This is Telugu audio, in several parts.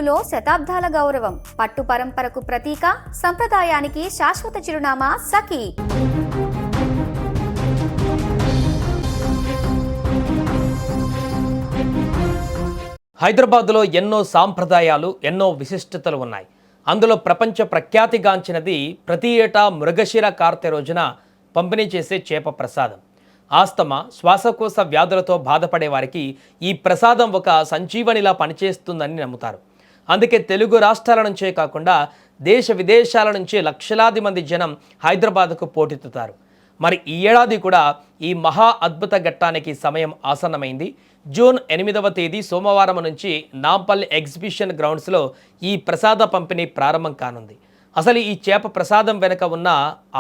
రంగంలో శతాబ్దాల గౌరవం, పట్టు పరంపరకు ప్రతీక, సంప్రదాయానికి శాశ్వత చిరునామా సఖీ. హైదరాబాద్లో ఎన్నో సాంప్రదాయాలు, ఎన్నో విశిష్టతలు ఉన్నాయి. అందులో ప్రపంచ ప్రఖ్యాతిగాంచినది ప్రతి ఏటా మృగశిర కార్తె రోజున పంపిణీ చేసే చేప ప్రసాదం. ఆస్తమా, శ్వాసకోశ వ్యాధులతో బాధపడే వారికి ఈ ప్రసాదం ఒక సంజీవనిలా పనిచేస్తుందని నమ్ముతారు. అందుకే తెలుగు రాష్ట్రాల నుంచే కాకుండా దేశ విదేశాల నుంచి లక్షలాది మంది జనం హైదరాబాద్కు పోటెత్తుతారు. మరి ఈ ఏడాది కూడా ఈ మహా అద్భుత ఘట్టానికి సమయం ఆసన్నమైంది. జూన్ 8వ తేదీ సోమవారం నుంచి నాంపల్లి ఎగ్జిబిషన్ గ్రౌండ్స్లో ఈ ప్రసాద పంపిణీ ప్రారంభం కానుంది. అసలు ఈ చేప ప్రసాదం వెనుక ఉన్న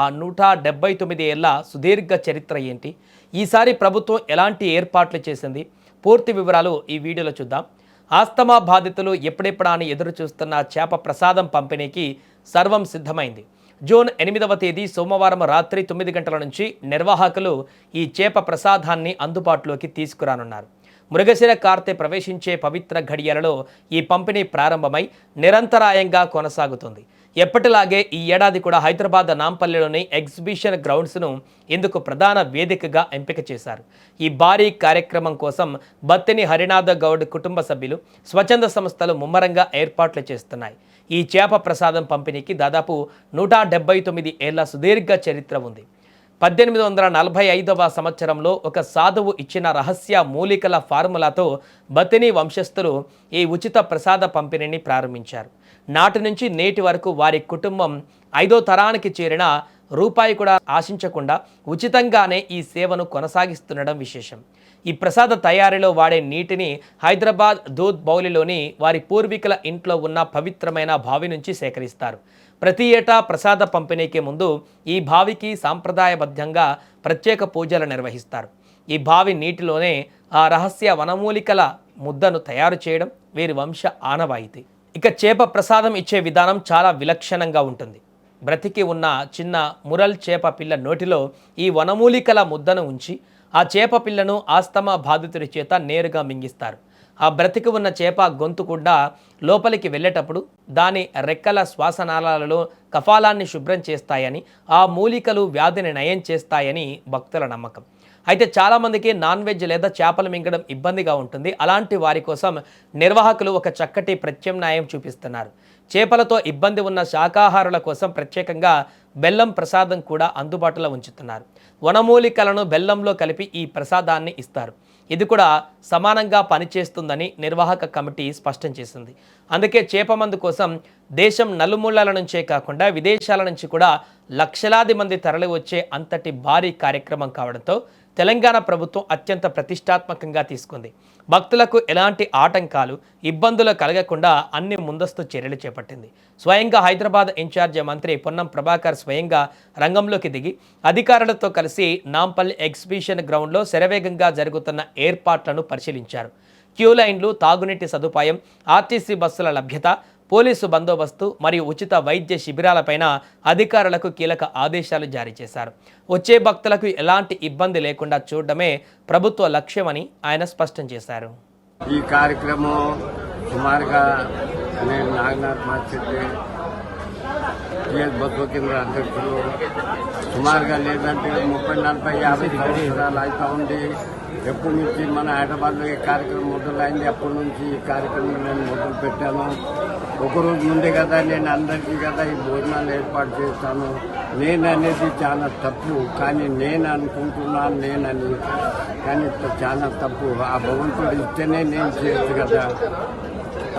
ఆ 179 ఏళ్ల సుదీర్ఘ చరిత్ర ఏంటి, ఈసారి ప్రభుత్వం ఎలాంటి ఏర్పాట్లు చేసింది, పూర్తి వివరాలు ఈ వీడియోలో చూద్దాం. ఆస్తమా బాధితులు ఎప్పుడెప్పుడా అని ఎదురు చూస్తున్న చేప ప్రసాదం పంపిణీకి సర్వం సిద్ధమైంది. జూన్ 8వ తేదీ సోమవారం రాత్రి 9 గంటల నుంచి నిర్వాహకులు ఈ చేప ప్రసాదాన్ని అందుబాటులోకి తీసుకురానున్నారు. మృగశిర కార్తె ప్రవేశించే పవిత్ర ఘడియలలో ఈ పంపిణీ ప్రారంభమై నిరంతరాయంగా కొనసాగుతుంది. ఎప్పటిలాగే ఈ ఏడాది కూడా హైదరాబాద్ నాంపల్లిలోని ఎగ్జిబిషన్ గ్రౌండ్స్ను ఇందుకు ప్రధాన వేదికగా ఎంపిక చేశారు. ఈ భారీ కార్యక్రమం కోసం బత్తిని హరినాథ గౌడ్ కుటుంబ సభ్యులు, స్వచ్ఛంద సంస్థలు ముమ్మరంగా ఏర్పాట్లు చేస్తున్నాయి. ఈ చేప ప్రసాదం పంపిణీకి దాదాపు 179 ఏళ్ల సుదీర్ఘ చరిత్ర ఉంది. 1845వ సంవత్సరంలో ఒక సాధువు ఇచ్చిన రహస్య మూలికల ఫార్ములాతో బతిని వంశస్థులు ఈ ఉచిత ప్రసాద పంపిణీని ప్రారంభించారు. నాటి నుంచి నేటి వరకు వారి కుటుంబం 5వ తరానికి చేరిన రూపాయి కూడా ఆశించకుండా ఉచితంగానే ఈ సేవను కొనసాగిస్తుండడం విశేషం. ఈ ప్రసాద తయారీలో వాడే నీటిని హైదరాబాద్ దూద్ బౌలిలోని వారి పూర్వీకుల ఇంట్లో ఉన్న పవిత్రమైన బావి నుంచి సేకరిస్తారు. ప్రతి ఏటా ప్రసాద పంపిణీకి ముందు ఈ బావికి సాంప్రదాయబద్ధంగా ప్రత్యేక పూజలు నిర్వహిస్తారు. ఈ బావి నీటిలోనే ఆ రహస్య వనమూలికల ముద్దను తయారు చేయడం వీరి వంశ ఆనవాయితీ. ఇక చేప ప్రసాదం ఇచ్చే విధానం చాలా విలక్షణంగా ఉంటుంది. బ్రతికి ఉన్న చిన్న మురల్ చేప పిల్ల నోటిలో ఈ వనమూలికల ముద్దను ఉంచి ఆ చేప పిల్లను ఆస్తమా బాధితుడి చేత నేరుగా మింగిస్తారు. ఆ బ్రతికి ఉన్న చేప గొంతు కూడా లోపలికి వెళ్ళేటప్పుడు దాని రెక్కల శ్వాసనాళాలలో కఫాలాన్ని శుభ్రం చేస్తాయని, ఆ మూలికలు వ్యాధిని నయం చేస్తాయని భక్తుల నమ్మకం. అయితే చాలామందికి నాన్ వెజ్ లేదా చేపలు మింగడం ఇబ్బందిగా ఉంటుంది. అలాంటి వారి కోసం నిర్వాహకులు ఒక చక్కటి ప్రత్యామ్నాయం చూపిస్తున్నారు. చేపలతో ఇబ్బంది ఉన్న శాకాహారుల కోసం ప్రత్యేకంగా బెల్లం ప్రసాదం కూడా అందుబాటులో ఉంచుతున్నారు. వనమూలికలను బెల్లంలో కలిపి ఈ ప్రసాదాన్ని ఇస్తారు. ఇది కూడా సమానంగా పనిచేస్తుందని నిర్వాహక కమిటీ స్పష్టం చేసింది. అందుకే చేపమందు కోసం దేశం నలుమూలల నుంచే కాకుండా విదేశాల నుంచి కూడా లక్షలాది మంది తరలి వచ్చే అంతటి భారీ కార్యక్రమం కావడంతో తెలంగాణ ప్రభుత్వం అత్యంత ప్రతిష్టాత్మకంగా తీసుకుంది. భక్తులకు ఎలాంటి ఆటంకాలు, ఇబ్బందులు కలగకుండా అన్ని ముందస్తు చర్యలు చేపట్టింది. స్వయంగా హైదరాబాద్ ఇన్ఛార్జి మంత్రి పొన్నం ప్రభాకర్ స్వయంగా రంగంలోకి దిగి అధికారులతో కలిసి నాంపల్లి ఎగ్జిబిషన్ గ్రౌండ్లో శరవేగంగా జరుగుతున్న ఏర్పాట్లను పరిశీలించారు. క్యూ లైన్లు, తాగునీటి సదుపాయం, ఆర్టీసీ బస్సుల లభ్యత, పోలీసు బందోబస్తు మరియు ఉచిత వైద్య శిబిరాలపైన అధికారులకు కీలక ఆదేశాలు జారీ చేశారు. వచ్చే భక్తులకు ఎలాంటి ఇబ్బంది లేకుండా చూడడమే ప్రభుత్వ లక్ష్యమని ఆయన స్పష్టం చేశారు. ఈ కార్యక్రమం సుమారుగా నేను నాగనాథ్ మార్చెట్టి టీఎస్ బస్సు కేంద్ర అధ్యక్షులు సుమారుగా లేదంటే 30-40-50 సంవత్సరాలు అవుతా ఉంది. ఎప్పటి నుంచి మన హైదరాబాద్లో ఈ కార్యక్రమం మొదలైంది, అప్పటి నుంచి ఈ కార్యక్రమం నేను మొదలు పెట్టాను. ఒకరోజు ముందే కదా నేను అందరికీ కదా ఈ భోజనాలు ఏర్పాటు చేస్తాను. నేను అనేది చాలా తప్పు, కానీ నేను అనుకుంటున్నాను నేనని, కానీ చాలా తప్పు. ఆ భగవంతుడు ఇస్తేనే నేను చేయొచ్చు కదా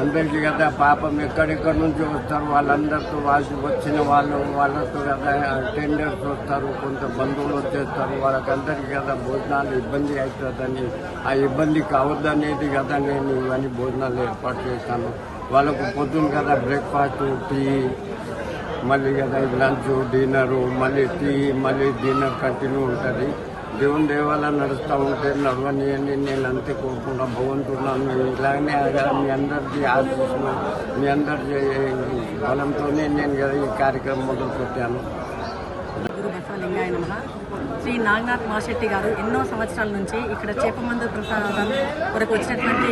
అందరికీ కదా. పాపం ఎక్కడెక్కడి నుంచి వస్తారు, వాళ్ళందరితో వచ్చిన వాళ్ళతో కదా టెండర్స్ వస్తారు, కొంత బంధువులు వచ్చేస్తారు, వాళ్ళకందరికీ కదా భోజనాలు ఇబ్బంది అవుతుందని, ఆ ఇబ్బంది కావద్దనేది కదా నేను ఇవన్నీ భోజనాలు ఏర్పాటు చేస్తాను. వాళ్ళకు పొద్దున్న కదా బ్రేక్ఫాస్ట్, టీ, మళ్ళీ కదా లంచ్, డిన్నరు, మళ్ళీ టీ, మళ్ళీ డిన్నర్ కంటిన్యూ ఉంటుంది. దేవుని దేవాల నడుస్తూ ఉంటే నడవనియండి, నేను అంతే కోరుకున్నా భగవంతున్నాను. ఇలాగనే మీ అందరికీ ఆశీస్సులు, మీ అందరి బలంతోనే నేను కదా ఈ కార్యక్రమం మొదలు పెట్టాను. లింగాయ నమః. శ్రీ నాగనాథ్ మాశెట్టి గారు ఎన్నో సంవత్సరాల నుంచి ఇక్కడ చేపమందు ప్రసాదం కొరకు వచ్చినటువంటి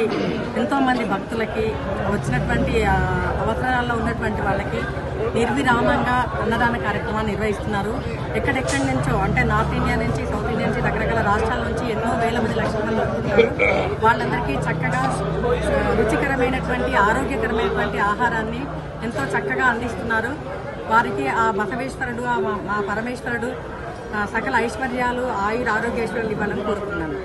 ఎంతోమంది భక్తులకి వచ్చినటువంటి అవసరాల్లో ఉన్నటువంటి వాళ్ళకి నిర్విరామంగా అన్నదాన కార్యక్రమాన్ని నిర్వహిస్తున్నారు. ఎక్కడెక్కడి నుంచో అంటే నార్త్ ఇండియా నుంచి, సౌత్ ఇండియా నుంచి, రకరకాల రాష్ట్రాల నుంచి ఎన్నో వేల మంది, లక్షల మంది వస్తున్నారు. వాళ్ళందరికీ చక్కగా రుచికరమైనటువంటి ఆరోగ్యకరమైనటువంటి ఆహారాన్ని ఎంతో చక్కగా అందిస్తున్నారు. వారికి ఆ బసవేశ్వరుడు, ఆ పరమేశ్వరుడు సకల ఐశ్వర్యాలు, ఆయుర ఆరోగ్యేశ్వరులు ఇవ్వాలని కోరుతున్నాను.